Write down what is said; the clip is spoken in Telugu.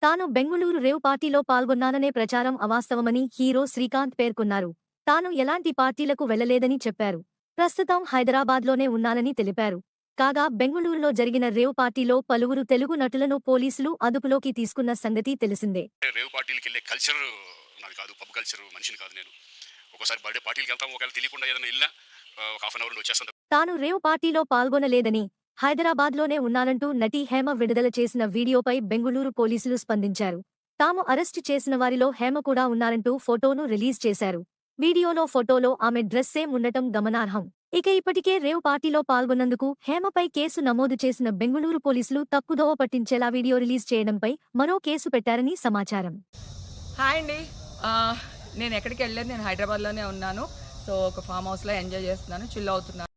తాను బెంగుళూరు రేవ్ పార్టీలో పాల్గొన్నాననే ప్రచారం అవాస్తవమని హీరో శ్రీకాంత్ పేర్కొన్నారు. తాను ఎలాంటి పార్టీలకు వెళ్లలేదని చెప్పారు. ప్రస్తుతం హైదరాబాద్లోనే ఉన్నానని తెలిపారు. కాగా బెంగుళూరులో జరిగిన రేవ్ పార్టీలో పలువురు తెలుగు నటులను పోలీసులు అదుపులోకి తీసుకున్న సంగతి తెలిసిందే. రేవ్ పార్టీలకెళ్ళే కల్చర్ నాది కాదు. పబ్ కల్చర్ మనిషిని కాదు నేను. ఒక్కోసారి బర్త్‌డే పార్టీలకెళ్తాం. ఒకవేళ తెలియకుండా ఏదైనా ఎళ్ళినా ఒక హాఫ్ అన్ అవర్‌లో వచ్చేస్తాను. తాను రేవ్ పార్టీలో పాల్గొనలేదని, హైదరాబాద్లోనే ఉన్నానంటూ నటి హేమ విడుదల చేసిన వీడియోపై బెంగుళూరు పోలీసులు స్పందించారు. తాము అరెస్టు చేసిన వారిలో హేమ కూడా ఉన్నారంటూ ఫోటోను రిలీజ్ చేశారు. ఫోటోలో ఆమె డ్రెస్ సేమ్ ఉండటం గమనార్హం. ఇక ఇప్పటికే రేవ్ పార్టీలో పాల్గొన్నందుకు హేమపై కేసు నమోదు చేసిన బెంగుళూరు పోలీసులు తప్పుదోవ పట్టించేలా వీడియో రిలీజ్ చేయడంపై మరో కేసు పెట్టారని సమాచారం. హాయ్ అండి. నేను ఎక్కడికి వెళ్ళలేదు. నేను హైదరాబాద్లోనే ఉన్నాను. సో ఒక ఫామ్ హౌస్లో ఎంజాయ్ చేస్తున్నాను, చిల్ అవుతున్నాను.